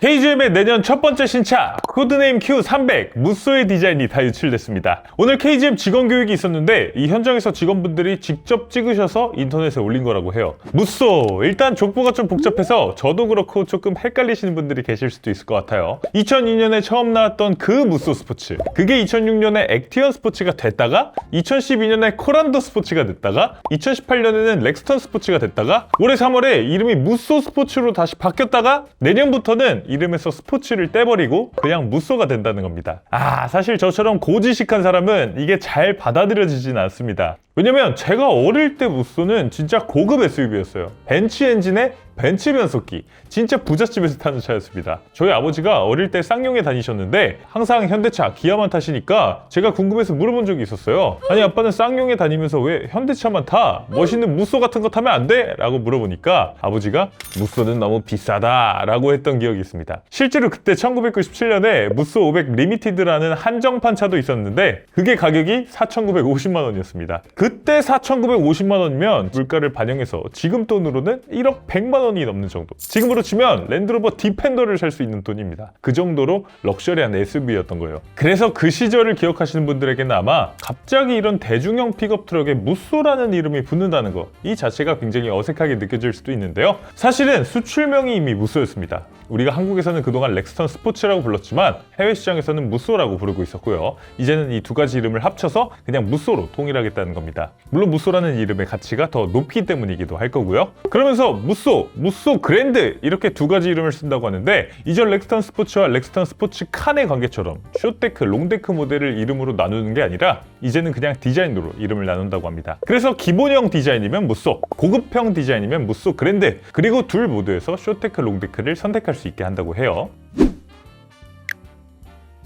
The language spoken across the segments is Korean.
KGM의 내년 첫 번째 신차 코드네임 Q300 무쏘의 디자인이 다 유출됐습니다. 오늘 KGM 직원 교육이 있었는데 이 현장에서 직원분들이 직접 찍으셔서 인터넷에 올린 거라고 해요. 무쏘 일단 족보가 좀 복잡해서 저도 그렇고 조금 헷갈리시는 분들이 계실 수도 있을 것 같아요. 2002년에 처음 나왔던 그 무쏘 스포츠, 그게 2006년에 액티언 스포츠가 됐다가 2012년에 코란도 스포츠가 됐다가 2018년에는 렉스턴 스포츠가 됐다가 올해 3월에 이름이 무쏘 스포츠로 다시 바뀌었다가 내년부터는 이름에서 스포츠를 떼버리고 그냥 무쏘가 된다는 겁니다. 사실 저처럼 고지식한 사람은 이게 잘 받아들여지진 않습니다. 왜냐면 제가 어릴 때 무쏘는 진짜 고급 SUV였어요. 벤츠 엔진에 벤츠 변속기, 진짜 부잣집에서 타는 차였습니다. 저희 아버지가 어릴 때 쌍용에 다니셨는데 항상 현대차, 기아만 타시니까 제가 궁금해서 물어본 적이 있었어요. 아니 아빠는 쌍용에 다니면서 왜 현대차만 타? 멋있는 무쏘 같은 거 타면 안 돼? 라고 물어보니까 아버지가 무쏘는 너무 비싸다 라고 했던 기억이 있습니다. 실제로 그때 1997년에 무쏘 500 리미티드라는 한정판 차도 있었는데 그게 가격이 4,950만 원이었습니다. 그때 4,950만 원이면 물가를 반영해서 지금 돈으로는 1억 100만 원이 넘는 정도. 지금으로 치면 랜드로버 디펜더를 살 수 있는 돈입니다. 그 정도로 럭셔리한 SUV였던 거예요. 그래서 그 시절을 기억하시는 분들에게는 아마 갑자기 이런 대중형 픽업 트럭에 무쏘라는 이름이 붙는다는 거, 이 자체가 굉장히 어색하게 느껴질 수도 있는데요. 사실은 수출명이 이미 무쏘였습니다. 우리가 한국에서는 그동안 렉스턴 스포츠라고 불렀지만 해외 시장에서는 무쏘라고 부르고 있었고요. 이제는 이 두 가지 이름을 합쳐서 그냥 무쏘로 통일하겠다는 겁니다. 물론 무쏘라는 이름의 가치가 더 높기 때문이기도 할 거고요. 그러면서 무쏘, 무쏘 그랜드 이렇게 두 가지 이름을 쓴다고 하는데 이전 렉스턴 스포츠와 렉스턴 스포츠 칸의 관계처럼 숏데크, 롱데크 모델을 이름으로 나누는 게 아니라 이제는 그냥 디자인으로 이름을 나눈다고 합니다. 그래서 기본형 디자인이면 무쏘, 고급형 디자인이면 무쏘 그랜드, 그리고 둘 모두에서 숏데크, 롱데크를 선택할 수 있게 한다고 해요.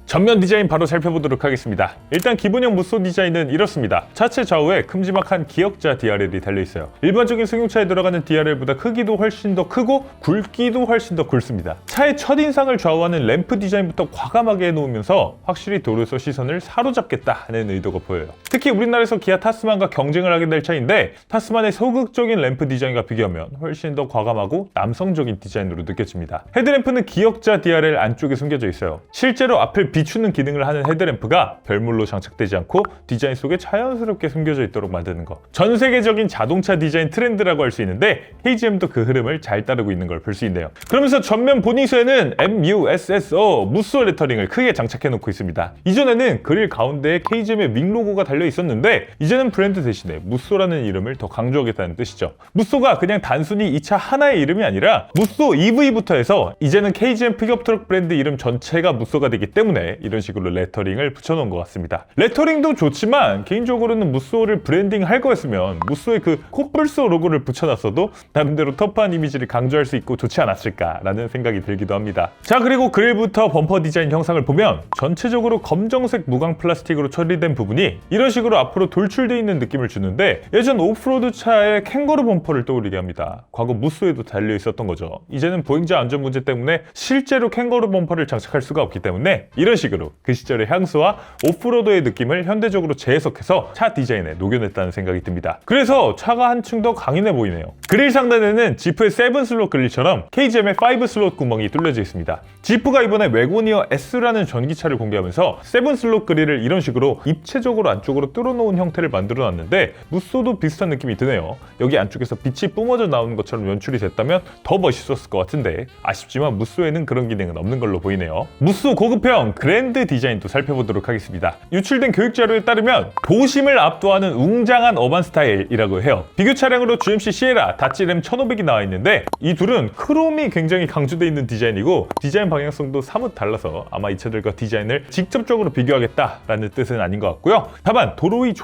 전면 디자인 바로 살펴보도록 하겠습니다. 일단 기본형 무쏘 디자인은 이렇습니다. 차체 좌우에 큼지막한 기역자 DRL이 달려있어요. 일반적인 승용차에 들어가는 DRL보다 크기도 훨씬 더 크고 굵기도 훨씬 더 굵습니다. 차의 첫인상을 좌우하는 램프 디자인부터 과감하게 해놓으면서 확실히 도로에서 시선을 사로잡겠다는 의도가 보여요. 특히 우리나라에서 기아 타스만과 경쟁을 하게 될 차인데 타스만의 소극적인 램프 디자인과 비교하면 훨씬 더 과감하고 남성적인 디자인으로 느껴집니다. 헤드램프는 기역자 DRL 안쪽에 숨겨져 있어요. 실제로 앞을 비추는 기능을 하는 헤드램프가 별물로 장착되지 않고 디자인 속에 자연스럽게 숨겨져 있도록 만드는 것. 전 세계적인 자동차 디자인 트렌드라고 할 수 있는데 KGM도 그 흐름을 잘 따르고 있는 걸 볼 수 있네요. 그러면서 전면 보닝스에는 MUSSO 무쏘 레터링을 크게 장착해 놓고 있습니다. 이전에는 그릴 가운데에 KGM의 윙 로고가 달려 있었는데 이제는 브랜드 대신에 무쏘라는 이름을 더 강조하겠다는 뜻이죠. 무쏘가 그냥 단순히 이 차 하나의 이름이 아니라 무쏘 EV부터 해서 이제는 KGM 픽업 트럭 브랜드 이름 전체가 무쏘가 되기 때문에 이런 식으로 레터링을 붙여놓은 것 같습니다. 레터링도 좋지만 개인적으로는 무쏘를 브랜딩 할 거였으면 무쏘의 그 코뿔소 로고를 붙여놨어도 나름대로 터프한 이미지를 강조할 수 있고 좋지 않았을까라는 생각이 들기도 합니다. 자, 그리고 그릴부터 범퍼 디자인 형상을 보면 전체적으로 검정색 무광 플라스틱으로 처리된 부분이 이런 식으로 앞으로 돌출되어 있는 느낌을 주는데 예전 오프로드 차의 캥거루 범퍼를 떠올리게 합니다. 과거 무쏘에도 달려 있었던 거죠. 이제는 보행자 안전 문제 때문에 실제로 캥거루 범퍼를 장착할 수가 없기 때문에 이런 식으로 그 시절의 향수와 오프로드의 느낌을 현대적으로 재해석해서 차 디자인에 녹여냈다는 생각이 듭니다. 그래서 차가 한층 더 강인해 보이네요. 그릴 상단에는 지프의 7슬롯 그릴처럼 KGM의 5슬롯 구멍이 뚫려져 있습니다. 지프가 이번에 웨고니어 S라는 전기차를 공개하면서 7슬롯 그릴을 이런 식으로 입체적으로 안쪽으로 뚫어놓은 형태를 만들어놨는데 무쏘도 비슷한 느낌이 드네요. 여기 안쪽에서 빛이 뿜어져 나오는 것처럼 연출이 됐다면 더 멋있었을 것 같은데 아쉽지만 무쏘에는 그런 기능은 없는 걸로 보이네요. 무쏘 고급형 그랜드 디자인도 살펴보도록 하겠습니다. 유출된 교육자료에 따르면 도심을 압도하는 웅장한 어반 스타일이라고 해요. 비교 차량으로 GMC 시에라, 다찌 램 1500이 나와 있는데 이 둘은 크롬이 굉장히 강조되어 있는 디자인이고 디자인 방향성도 사뭇 달라서 아마 이 차들과 디자인을 직접적으로 비교하겠다라는 뜻은 아닌 것 같고요. 다만 도로의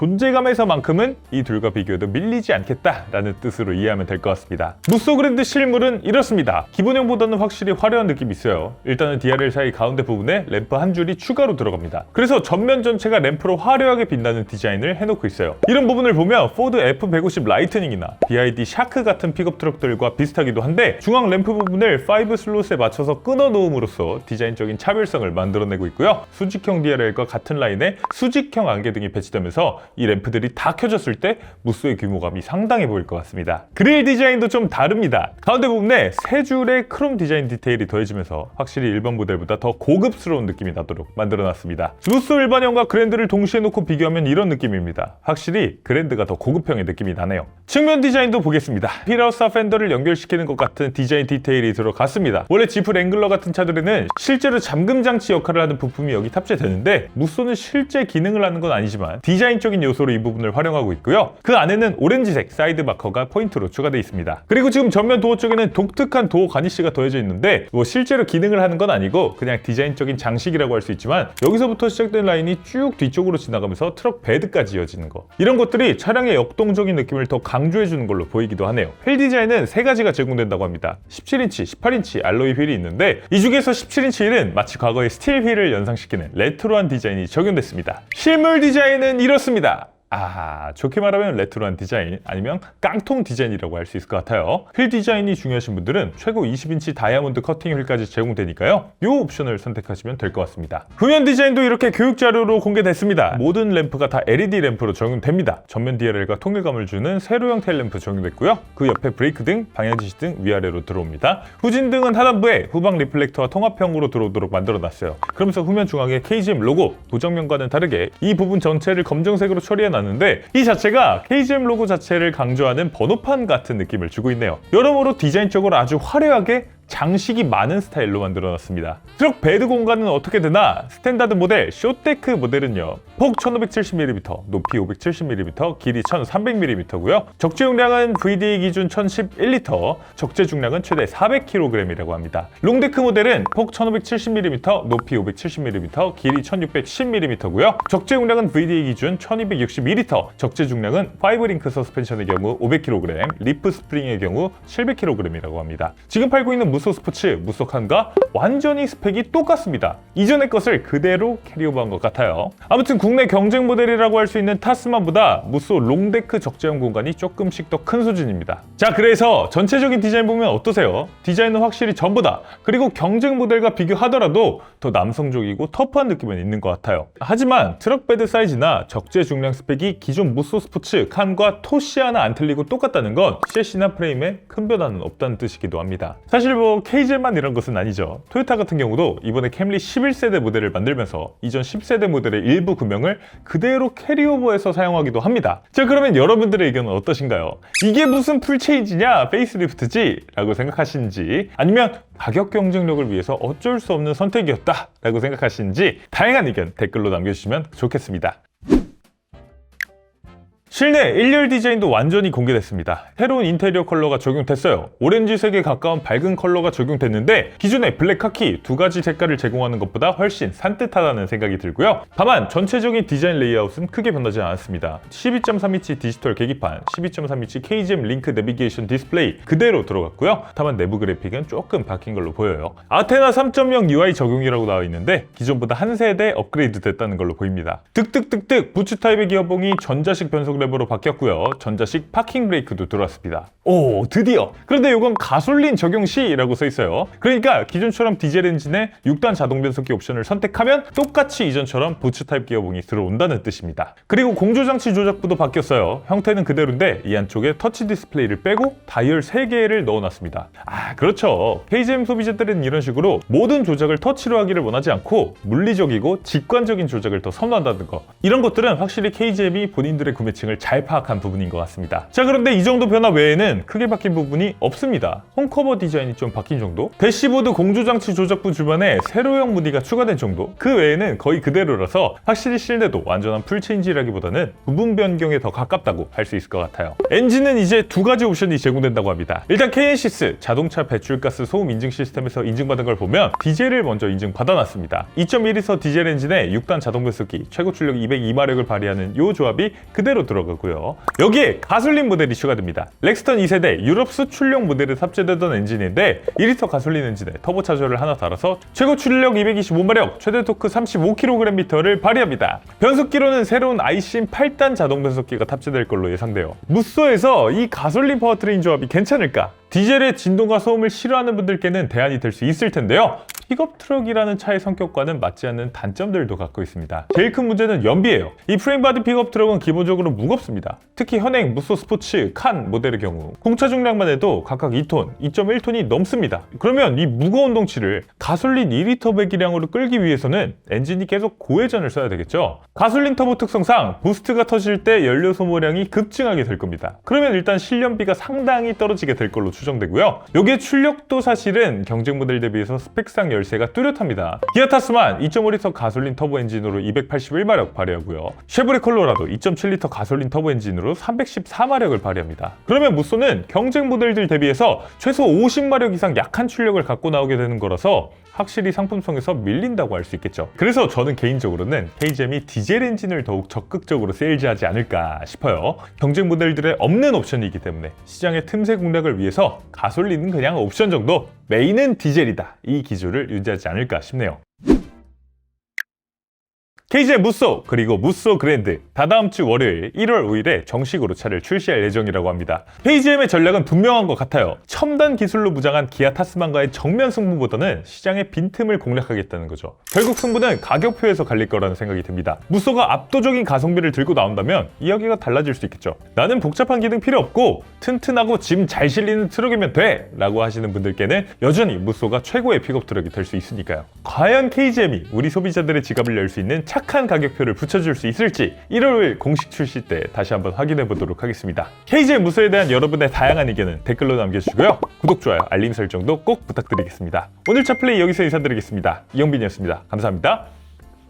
존재감에서만큼은 이 둘과 비교해도 밀리지 않겠다라는 뜻으로 이해하면 될 것 같습니다. 무쏘 그랜드 실물은 이렇습니다. 기본형보다는 확실히 화려한 느낌이 있어요. 일단은 DRL 사이 가운데 부분에 램프 한 한 줄이 추가로 들어갑니다. 그래서 전면 전체가 램프로 화려하게 빛나는 디자인을 해놓고 있어요. 이런 부분을 보면 포드 F150 라이트닝이나 BYD 샤크 같은 픽업 트럭들과 비슷하기도 한데 중앙 램프 부분을 5 슬롯에 맞춰서 끊어 놓음으로써 디자인적인 차별성을 만들어내고 있고요. 수직형 DRL과 같은 라인에 수직형 안개등이 배치되면서 이 램프들이 다 켜졌을 때 무쏘의 규모감이 상당해 보일 것 같습니다. 그릴 디자인도 좀 다릅니다. 가운데 부분에 세 줄의 크롬 디자인 디테일이 더해지면서 확실히 일반 모델보다 더 고급스러운 느낌이 나도록 만들어놨습니다. 무쏘 일반형과 그랜드를 동시에 놓고 비교하면 이런 느낌입니다. 확실히 그랜드가 더 고급형의 느낌이 나네요. 측면 디자인도 보겠습니다. 휠하우스와 펜더를 연결시키는 것 같은 디자인 디테일이 들어갔습니다. 원래 지프 랭글러 같은 차들에는 실제로 잠금 장치 역할을 하는 부품이 여기 탑재되는데 무쏘는 실제 기능을 하는 건 아니지만 디자인적인 요소로 이 부분을 활용하고 있고요. 그 안에는 오렌지색 사이드 마커가 포인트로 추가되어 있습니다. 그리고 지금 전면 도어 쪽에는 독특한 도어 가니쉬가 더해져 있는데 실제로 기능을 하는 건 아니고 그냥 디자인적인 장식이라고 할 수 있지만 여기서부터 시작된 라인이 쭉 뒤쪽으로 지나가면서 트럭 베드까지 이어지는 거, 이런 것들이 차량의 역동적인 느낌을 더 강조해주는 걸로 보이기도 하네요. 휠 디자인은 세 가지가 제공된다고 합니다. 17인치, 18인치 알로이 휠이 있는데 이 중에서 17인치 휠은 마치 과거의 스틸 휠을 연상시키는 레트로한 디자인이 적용됐습니다. 실물 디자인은 이렇습니다. 좋게 말하면 레트로한 디자인, 아니면 깡통 디자인이라고 할 수 있을 것 같아요. 휠 디자인이 중요하신 분들은 최고 20인치 다이아몬드 커팅 휠까지 제공되니까요. 이 옵션을 선택하시면 될 것 같습니다. 후면 디자인도 이렇게 교육 자료로 공개됐습니다. 모든 램프가 다 LED 램프로 적용됩니다. 전면 DRL과 통일감을 주는 세로형 테일 램프 적용됐고요. 그 옆에 브레이크 등, 방향 지시 등 위아래로 들어옵니다. 후진등은 하단부에 후방 리플렉터와 통합형으로 들어오도록 만들어놨어요. 그러면서 후면 중앙에 KGM 로고, 도정면과는 다르게 이 부분 전체를 검정색으로 처리해놨는데 이 자체가 KGM 로고 자체를 강조하는 번호판 같은 느낌을 주고 있네요. 여러모로 디자인적으로 아주 화려하게 장식이 많은 스타일로 만들어놨습니다. 트럭 베드 공간은 어떻게 되나? 스탠다드 모델 쇼테크 모델은요, 폭 1570mm, 높이 570mm, 길이 1300mm고요. 적재 용량은 VDA 기준 1011L, 적재 중량은 최대 400kg이라고 합니다. 롱데크 모델은 폭 1570mm, 높이 570mm, 길이 1610mm고요. 적재 용량은 VDA 기준 1262L, 적재 중량은 5링크 서스펜션의 경우 500kg, 리프 스프링의 경우 700kg이라고 합니다. 지금 팔고 있는 무쏘 스포츠, 무쏘 칸과 완전히 스펙이 똑같습니다. 이전의 것을 그대로 캐리오버한 것 같아요. 아무튼 국내 경쟁 모델이라고 할 수 있는 타스만보다 무쏘 롱데크 적재형 공간이 조금씩 더 큰 수준입니다. 자, 그래서 전체적인 디자인 보면 어떠세요? 디자인은 확실히 전보다, 그리고 경쟁 모델과 비교하더라도 더 남성적이고 터프한 느낌은 있는 것 같아요. 하지만 트럭 베드 사이즈나 적재 중량 스펙이 기존 무쏘 스포츠 칸과 토시 하나 안 틀리고 똑같다는 건 셰시나 프레임에 큰 변화는 없다는 뜻이기도 합니다. 사실 KGM만 이런 것은 아니죠. 토요타 같은 경우도 이번에 캠리 11세대 모델을 만들면서 이전 10세대 모델의 일부 구명을 그대로 캐리오버해서 사용하기도 합니다. 자, 그러면 여러분들의 의견은 어떠신가요? 이게 무슨 풀체인지냐, 페이스리프트지? 라고 생각하시는지, 아니면 가격 경쟁력을 위해서 어쩔 수 없는 선택이었다 라고 생각하시는지 다양한 의견 댓글로 남겨주시면 좋겠습니다. 실내 1열 디자인도 완전히 공개됐습니다. 새로운 인테리어 컬러가 적용됐어요. 오렌지색에 가까운 밝은 컬러가 적용됐는데 기존의 블랙 카키 두 가지 색깔을 제공하는 것보다 훨씬 산뜻하다는 생각이 들고요. 다만 전체적인 디자인 레이아웃은 크게 변하지 않았습니다. 12.3인치 디지털 계기판, 12.3인치 KGM 링크 내비게이션 디스플레이 그대로 들어갔고요. 다만 내부 그래픽은 조금 바뀐 걸로 보여요. 아테나 3.0 UI 적용이라고 나와 있는데 기존보다 한 세대 업그레이드 됐다는 걸로 보입니다. 득득득득 부츠 타입의 기어봉이 전자식 변속 레버로 바뀌었고요. 전자식 파킹 브레이크도 들어왔습니다. 오, 드디어! 그런데 이건 가솔린 적용 시라고 써 있어요. 그러니까 기존처럼 디젤 엔진에 6단 자동 변속기 옵션을 선택하면 똑같이 이전처럼 부츠 타입 기어봉이 들어온다는 뜻입니다. 그리고 공조장치 조작부도 바뀌었어요. 형태는 그대로인데 이 안쪽에 터치 디스플레이를 빼고 다이얼 3개를 넣어놨습니다. 그렇죠. KGM 소비자들은 이런 식으로 모든 조작을 터치로 하기를 원하지 않고 물리적이고 직관적인 조작을 더 선호한다는 거. 이런 것들은 확실히 KGM이 본인들의 구매층을 잘 파악한 부분인 것 같습니다. 자, 그런데 이 정도 변화 외에는 크게 바뀐 부분이 없습니다. 홈커버 디자인이 좀 바뀐 정도? 대시보드 공조장치 조작부 주변에 세로형 무늬가 추가된 정도? 그 외에는 거의 그대로라서 확실히 실내도 완전한 풀체인지라기보다는 부분 변경에 더 가깝다고 할 수 있을 것 같아요. 엔진은 이제 두 가지 옵션이 제공된다고 합니다. 일단 KNCS 자동차 배출가스 소음 인증 시스템에서 인증받은 걸 보면 디젤을 먼저 인증받아놨습니다. 2.1리터 디젤 엔진에 6단 자동 변속기, 최고 출력 202마력을 발휘하는 이 조합이 그대로 들어 들어가고요. 여기에 가솔린 모델이 추가됩니다. 렉스턴 2세대 유럽 수출용 모델에 탑재되던 엔진인데 2리터 가솔린 엔진에 터보차저를 하나 달아서 최고 출력 225마력, 최대 토크 35kgm를 발휘합니다. 변속기로는 새로운 아이신 8단 자동 변속기가 탑재될 걸로 예상돼요. 무쏘에서 이 가솔린 파워트레인 조합이 괜찮을까? 디젤의 진동과 소음을 싫어하는 분들께는 대안이 될 수 있을 텐데요. 픽업 트럭이라는 차의 성격과는 맞지 않는 단점들도 갖고 있습니다. 제일 큰 문제는 연비예요. 이 프레임바디 픽업 트럭은 기본적으로 무겁습니다. 특히 현행 무쏘 스포츠, 칸 모델의 경우 공차 중량만 해도 각각 2톤, 2.1톤이 넘습니다. 그러면 이 무거운 덩치를 가솔린 2리터 배기량으로 끌기 위해서는 엔진이 계속 고회전을 써야 되겠죠. 가솔린 터보 특성상 부스트가 터질 때 연료 소모량이 급증하게 될 겁니다. 그러면 일단 실연비가 상당히 떨어지게 될 걸로 추정되고요. 요게 출력도 사실은 경쟁 모델 대비해서 스펙상 열세가 뚜렷합니다. 기아 타스만 2.5리터 가솔린 터보 엔진으로 281마력 발휘하고요. 쉐보레 콜로라도 2.7리터 가솔린 터보 엔진으로 314마력을 발휘합니다. 그러면 무쏘는 경쟁 모델들 대비해서 최소 50마력 이상 약한 출력을 갖고 나오게 되는 거라서 확실히 상품성에서 밀린다고 할 수 있겠죠. 그래서 저는 개인적으로는 KGM이 디젤 엔진을 더욱 적극적으로 세일즈하지 않을까 싶어요. 경쟁 모델들에 없는 옵션이기 때문에 시장의 틈새 공략을 위해서 가솔린은 그냥 옵션 정도, 메인은 디젤이다, 이 기조를 유지하지 않을까 싶네요. KGM 무쏘 그리고 무쏘 그랜드 다다음 주 월요일 1월 5일에 정식으로 차를 출시할 예정이라고 합니다. KGM의 전략은 분명한 것 같아요. 첨단 기술로 무장한 기아 타스만과의 정면 승부보다는 시장의 빈틈을 공략하겠다는 거죠. 결국 승부는 가격표에서 갈릴 거라는 생각이 듭니다. 무쏘가 압도적인 가성비를 들고 나온다면 이야기가 달라질 수 있겠죠. 나는 복잡한 기능 필요 없고 튼튼하고 짐 잘 실리는 트럭이면 돼! 라고 하시는 분들께는 여전히 무쏘가 최고의 픽업 트럭이 될 수 있으니까요. 과연 KGM이 우리 소비자들의 지갑을 열 수 있는 착한 가격표를 붙여줄 수 있을지 1월 5일 공식 출시 때 다시 한번 확인해 보도록 하겠습니다. KGM 무쏘에 대한 여러분의 다양한 의견은 댓글로 남겨주시고요. 구독, 좋아요, 알림 설정도 꼭 부탁드리겠습니다. 오늘 차 플레이 여기서 인사드리겠습니다. 이영빈이었습니다. 감사합니다.